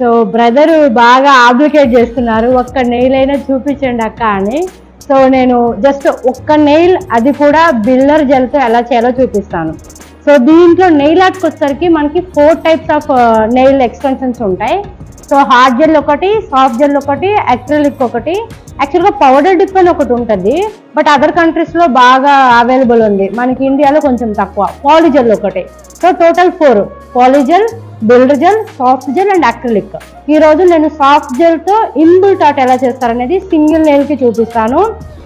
So brother బాగా ఆబ్లికేట్ చేస్తున్నారు, ఒక్క నెయిల్ అయినా చూపించండి అక్క అని. సో నేను జస్ట్ ఒక్క నెయిల్, అది కూడా బిల్డర్ జెల్తో ఎలా చేయాలో చూపిస్తాను. సో దీంట్లో నెయిల్ ఆర్ట్కి వచ్చేసరికి మనకి 4 టైప్స్ ఆఫ్ నెయిల్ ఎక్స్టెన్షన్స్ ఉంటాయి. సో హార్డ్ జెల్ ఒకటి, సాఫ్ట్ జెల్ ఒకటి, అక్రిలిక్ ఒకటి. యాక్చువల్గా పౌడర్ డిప్ అని ఒకటి ఉంటుంది, బట్ అదర్ కంట్రీస్లో బాగా అవైలబుల్ ఉంది, మనకి ఇండియాలో కొంచెం తక్కువ. పాలిజెల్ ఒకటి. So total 4: polygel, builder gel, soft gel and acrylic. ఈ రోజు నేను సాఫ్ట్ జెల్తో ఇన్బిల్ట్ ఆర్ట్ ఎలా చేస్తారనేది సింగిల్ నెయిల్కి చూపిస్తాను.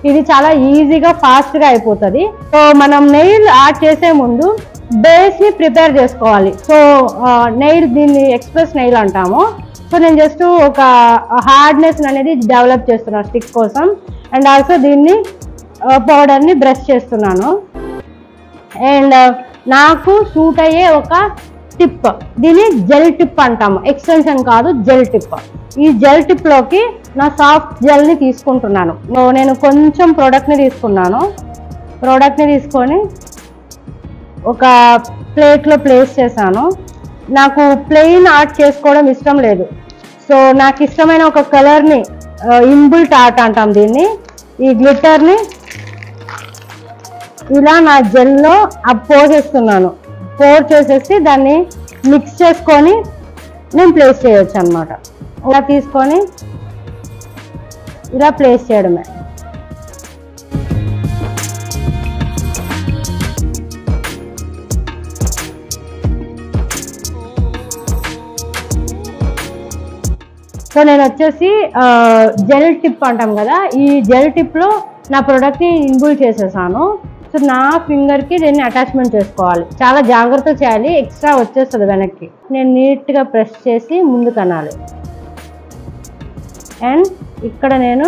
ఇది చాలా ఈజీగా ఫాస్ట్గా అయిపోతుంది. సో మనం నెయిల్ ఆర్ట్ చేసే ముందు బేస్ని ప్రిపేర్ చేసుకోవాలి. సో నెయిల్, దీన్ని ఎక్స్ప్రెస్ నెయిల్ అంటాము. సో నేను జస్ట్ ఒక హార్డ్నెస్ అనేది డెవలప్ చేస్తున్నాను స్టిక్ కోసం, అండ్ ఆల్సో దీన్ని పౌడర్ని బ్రష్ చేస్తున్నాను. అండ్ నాకు సూట్ అయ్యే ఒక టిప్, దీన్ని జెల్ టిప్ అంటాము, ఎక్స్టెన్షన్ కాదు, జెల్ టిప్. ఈ జెల్ టిప్లోకి నా సాఫ్ట్ జెల్ని తీసుకుంటున్నాను. నేను కొంచెం ప్రోడక్ట్ని తీసుకున్నాను. ప్రోడక్ట్ని తీసుకొని ఒక ప్లేట్లో ప్లేస్ చేశాను. నాకు ప్లెయిన్ ఆర్ట్ చేసుకోవడం ఇష్టం లేదు. సో నాకు ఇష్టమైన ఒక కలర్ని, ఇన్బిల్ట్ ఆర్ట్ అంటాం దీన్ని, ఈ గ్లిటర్ని ఇలా నా జెల్లో పోసేస్తున్నాను. పోర్ చేసేసి దాన్ని మిక్స్ చేసుకొని నేను ప్లేస్ చేయొచ్చు అనమాట. ఇలా తీసుకొని ఇలా ప్లేస్ చేయడమే. సో నేను వచ్చేసి జెల్ టిప్ అంటాం కదా, ఈ జెల్ టిప్లో నా ప్రోడక్ట్ని ఇన్బిల్ట్ చేసేసాను. సో నా ఫింగర్కి దీన్ని అటాచ్మెంట్ చేసుకోవాలి, చాలా జాగ్రత్త చేయాలి, ఎక్స్ట్రా వచ్చేస్తుంది వెనక్కి. నేను నీట్గా ప్రెస్ చేసి ముందుకు అనాలి. అండ్ ఇక్కడ నేను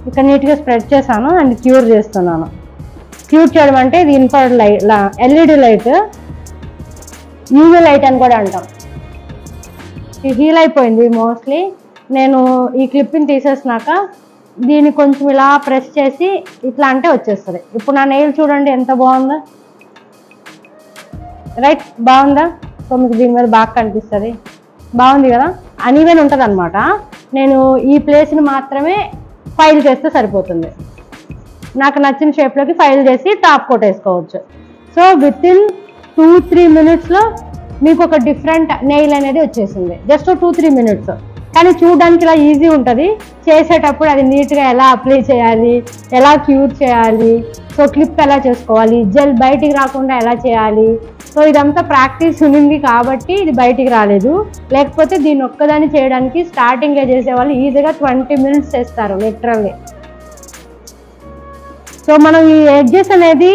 ఇక్కడ నీట్గా స్ప్రెడ్ చేశాను అండ్ క్యూర్ చేస్తున్నాను. క్యూర్ చేయడం అంటే ఇది infrared light, LED light, UV light అని కూడా అంటాం. హీల్ అయిపోయింది మోస్ట్లీ. నేను ఈ క్లిప్ని తీసేసినాక దీన్ని కొంచెం ఇలా ప్రెస్ చేసి ఇట్లా అంటే వచ్చేస్తుంది. ఇప్పుడు నా నెయిల్ చూడండి ఎంత బాగుందో, రైట్? బాగుందా? సో మీకు దీని మీద బాగా కనిపిస్తుంది, బాగుంది కదా? అన్ఈవెన్ ఉంటుంది అనమాట. నేను ఈ ప్లేస్ని మాత్రమే ఫైల్ చేస్తే సరిపోతుంది. నాకు నచ్చిన షేప్లోకి ఫైల్ చేసి టాప్ కోట్ వేసుకోవచ్చు. సో వితిన్ 2-3 మినిట్స్లో మీకు ఒక డిఫరెంట్ నెయిల్ అనేది వచ్చేసింది. Just 2-3 minutes. కానీ చూడడానికి ఇలా ఈజీ ఉంటుంది, చేసేటప్పుడు అది నీట్గా ఎలా అప్లై చేయాలి, ఎలా క్యూర్ చేయాలి, సో క్లిప్ ఎలా చేసుకోవాలి, జెల్ బయటికి రాకుండా ఎలా చేయాలి, సో ఇదంతా ప్రాక్టీస్ ఉంది కాబట్టి ఇది బయటికి రాలేదు. లేకపోతే దీన్ని ఒక్కదాన్ని చేయడానికి స్టార్టింగ్గా చేసేవాళ్ళు ఈజీగా 20 మినిట్స్ చేస్తారు లిటరల్లీ. సో మనం ఈ ఎడ్జెస్ అనేది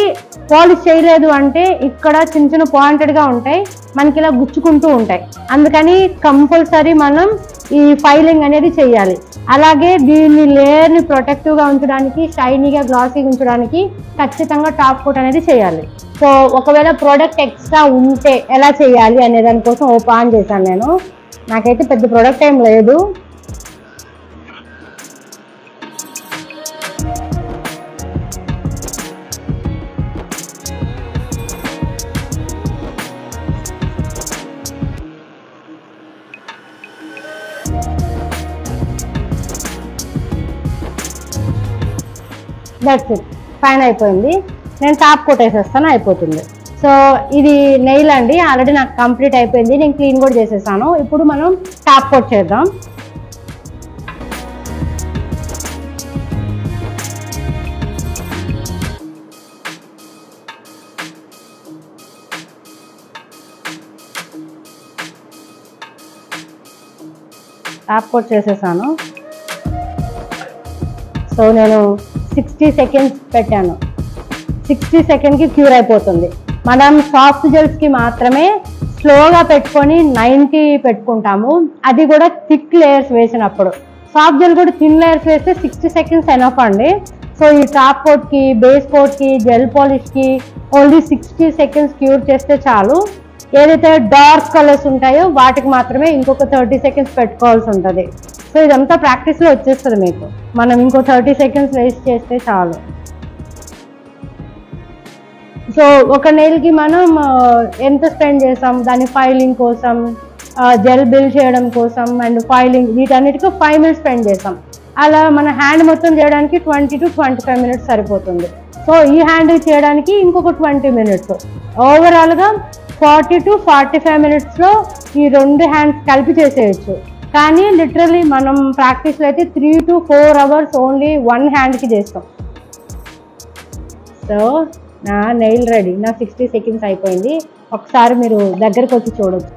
పాలిష్ చేయలేదు అంటే ఇక్కడ చిన్న చిన్న పాయింటెడ్గా ఉంటాయి, మనకి ఇలా గుచ్చుకుంటూ ఉంటాయి. అందుకని కంపల్సరీ మనం ఈ ఫైలింగ్ అనేది చేయాలి. అలాగే దీన్ని లేయర్ని ప్రొటెక్టివ్గా ఉంచడానికి, షైనీగా గ్లాసీగా ఉంచడానికి ఖచ్చితంగా టాప్ కోట్ అనేది చేయాలి. సో ఒకవేళ ప్రోడక్ట్ ఎక్స్ట్రా ఉంటే ఎలా చేయాలి అనే దానికోసం ఓపెన్ చేశాను నేను. నాకైతే పెద్ద ప్రోడక్ట్ ఏం లేదు. దట్స్ ఇట్, ఫైన్ అయిపోయింది. నేను టాప్ కోట్ వేసేస్తాను, అయిపోతుంది. సో ఇది నెయిల్ అండి, ఆల్రెడీ నాకు కంప్లీట్ అయిపోయింది, నేను క్లీన్ కూడా చేసేసాను. ఇప్పుడు మనం టాప్ కోట్ చేద్దాం. టాప్ కోట్ చేసేసాను. సో నేను 60 సెకండ్స్ పెట్టాను. 60 సెకండ్కి క్యూర్ అయిపోతుంది. మనం సాఫ్ట్ జెల్స్కి మాత్రమే స్లోగా పెట్టుకొని 90 పెట్టుకుంటాము, అది కూడా థిక్ లేయర్స్ వేసినప్పుడు. సాఫ్ట్ జెల్ కూడా థిన్ లేయర్స్ వేస్తే 60 సెకండ్స్ ఎనఫ్ అండి. సో ఈ టాప్ కోట్కి, బేస్ కోట్కి, జెల్ పాలిష్కి ఓన్లీ 60 సెకండ్స్ క్యూర్ చేస్తే చాలు. ఏదైతే డార్క్ కలర్స్ ఉంటాయో వాటికి మాత్రమే ఇంకొక 30 సెకండ్స్ పెట్టుకోవాల్సి ఉంటుంది. సో ఇదంతా ప్రాక్టీస్లో వచ్చేస్తుంది మీకు. మనం ఇంకో 30 సెకండ్స్ వేస్ట్ చేస్తే చాలు. సో ఒక నెయిల్కి మనం ఎంత స్పెండ్ చేసాం, దాని ఫైలింగ్ కోసం, జెల్ బిల్డ్ చేయడం కోసం అండ్ ఫైలింగ్, వీటన్నిటికీ 5 minutes స్పెండ్ చేసాం. అలా మన హ్యాండ్ మొత్తం చేయడానికి 20 to 25 minutes సరిపోతుంది. సో ఈ హ్యాండ్ చేయడానికి ఇంకొక 20 minutes. ఓవరాల్గా 40 to 45 minutesలో ఈ 2 హ్యాండ్స్ కలిపి చేసేయచ్చు. కానీ లిటరలీ మనం ప్రాక్టీస్లో అయితే 3 to 4 hours ఓన్లీ 1 హ్యాండ్కి చేస్తాం. సో నా నెయిల్ రెడీ. నా 60 seconds అయిపోయింది. ఒకసారి మీరు దగ్గరకు వచ్చి చూడొచ్చు.